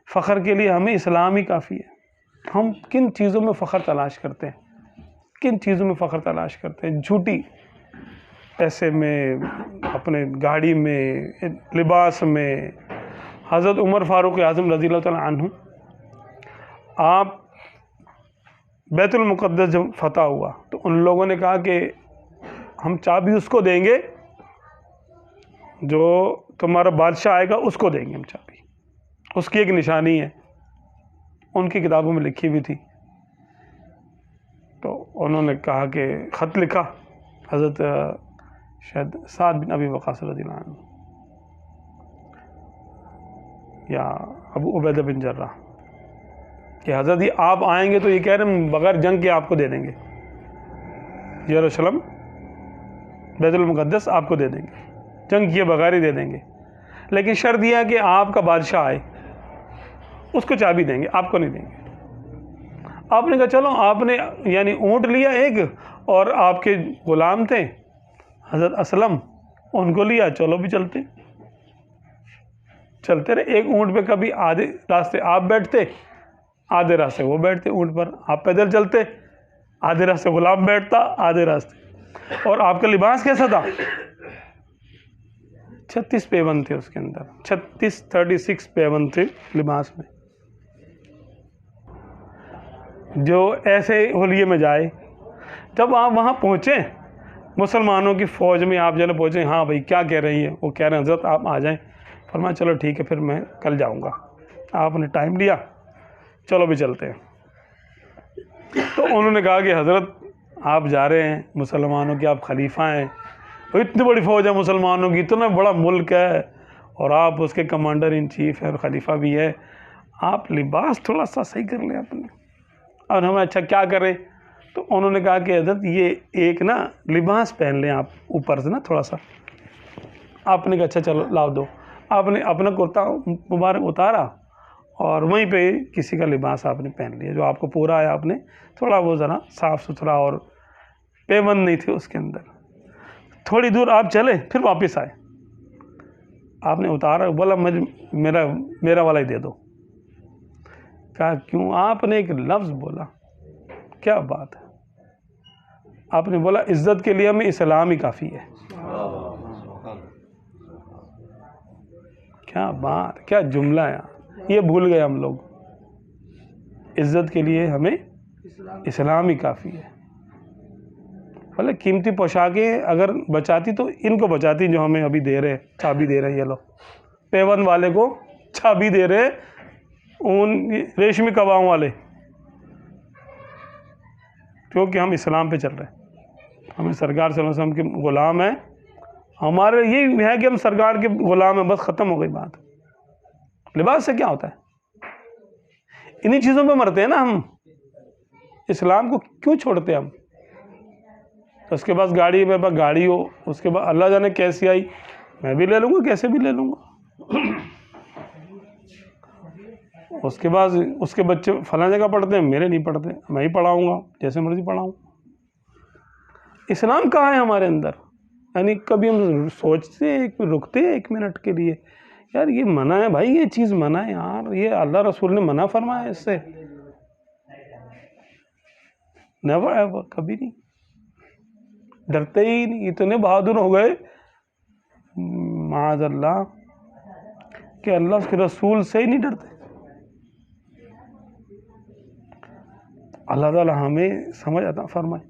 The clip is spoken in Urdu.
فخر کے لیے ہمیں اسلام ہی کافی ہے. ہم کن چیزوں میں فخر تلاش کرتے ہیں؟ کن چیزوں میں فخر تلاش کرتے ہیں؟ جھوٹی پیسے میں، اپنے گاڑی میں، لباس میں. حضرت عمر فاروق اعظم رضی اللہ تعالیٰ عنہ، آپ بیت المقدس جب فتح ہوا تو ان لوگوں نے کہا کہ ہم چابی اس کو دیں گے جو تمہارا بادشاہ آئے گا، اس کو دیں گے ہم چابی. اس کی ایک نشانی ہے، ان کی کتابوں میں لکھی ہوئی تھی. تو انہوں نے کہا کہ خط لکھا حضرت شاید سعد بن ابی وقاص رضی اللہ عنہ یا ابو عبیدہ بن جراح کہ حضرت یہ آپ آئیں گے تو یہ کہہ رہے ہیں بغیر جنگ کے آپ کو دے دیں گے، یروشلم بیت المقدس آپ کو دے دیں گے، جنگ کیے بغیر ہی دے دیں گے. لیکن شرط یہ ہے کہ آپ کا بادشاہ آئے، اس کو چابی دیں گے، آپ کو نہیں دیں گے. آپ نے کہا چلو، آپ نے یعنی اونٹ لیا ایک، اور آپ کے غلام تھے حضرت اسلم، ان کو لیا، چلو بھی چلتے رہے. ایک اونٹ پہ کبھی آدھے راستے آپ بیٹھتے، آدھے راستے وہ بیٹھتے اونٹ پر. آپ پیدل چلتے، آدھے راستے غلام بیٹھتا، آدھے راستے. اور آپ کا لباس کیسا تھا؟ 36 پیون تھے اس کے اندر، 36 پیون تھے لباس میں. جو ایسے حلیے میں جائے، جب آپ وہاں پہنچے مسلمانوں کی فوج میں، آپ جب پہنچے، ہاں بھائی کیا کہہ رہی ہیں؟ وہ کہہ رہے ہیں حضرت آپ آ جائیں. فرمایا چلو ٹھیک ہے، پھر میں کل جاؤں گا. آپ نے ٹائم لیا، چلو بھی چلتے ہیں. تو انہوں نے کہا کہ حضرت آپ جا رہے ہیں، مسلمانوں کے آپ خلیفہ ہیں، اتنی بڑی فوج ہے مسلمانوں کی، اتنا بڑا ملک ہے، اور آپ اس کے کمانڈر ان چیف ہیں اور خلیفہ بھی ہے، آپ لباس تھوڑا سا صحیح کر لیں اپنے. اور ہمیں اچھا کیا کریں؟ تو انہوں نے کہا کہ حضرت یہ ایک نا لباس پہن لیں آپ اوپر سے نا تھوڑا سا. آپ نے کہا اچھا چلو لاؤ دو. آپ نے اپنا کرتا مبارک اتارا اور وہیں پہ کسی کا لباس آپ نے پہن لیا جو آپ کو پورا آیا. آپ نے تھوڑا وہ ذرا صاف ستھرا اور پیون نہیں تھے اس کے اندر. تھوڑی دور آپ چلے، پھر واپس آئے. آپ نے اتارا، بولا میرا والا ہی دے دو. کہا کیوں؟ آپ نے ایک لفظ بولا، کیا بات ہے. آپ نے بولا عزت کے لیے ہمیں اسلام ہی کافی ہے. کیا بات، کیا جملہ ہے. یہ بھول گئے ہم لوگ. عزت کے لیے ہمیں اسلام ہی کافی ہے. بھلے قیمتی پوشاکیں اگر بچاتی تو ان کو بچاتی جو ہمیں ابھی دے رہے، چابی دے رہے. یہ لوگ پیون والے کو چابی دے رہے، اون ریشمی کباؤں والے، کیونکہ ہم اسلام پہ چل رہے ہیں. ہمیں سرکار صلی اللہ علیہ وسلم کے غلام ہیں. ہمارے یہ ہے کہ ہم سرکار کے غلام ہیں، بس ختم ہو گئی بات. لباس سے کیا ہوتا ہے؟ انہی چیزوں پہ مرتے ہیں نا ہم. اسلام کو کیوں چھوڑتے ہم؟ اس کے پاس گاڑی، میرے پاس گاڑی ہو، اس کے بعد اللہ جانے کیسی آئی، میں بھی لے لوں گا، کیسے بھی لے لوں گا. اس کے بعد اس کے بچے فلاں جگہ پڑھتے ہیں، میرے نہیں پڑھتے، میں ہی پڑھاؤں گا، جیسے مرضی پڑھاؤں. اسلام کہاں ہے ہمارے اندر؟ یعنی کبھی ہم سوچتے ہیں، رکتے ہیں 1 منٹ کے لیے، یار یہ منع ہے بھائی، یہ چیز منع ہے یار، یہ اللہ رسول نے منع فرمایا ہے اس سے. نیور ایور، کبھی نہیں. ڈرتے ہی نہیں، اتنے بہادر ہو گئے معاذ اللہ کہ اللہ اس کے رسول سے ہی نہیں ڈرتے. اللہ تعالی ہمیں سمجھ عطا فرمائے.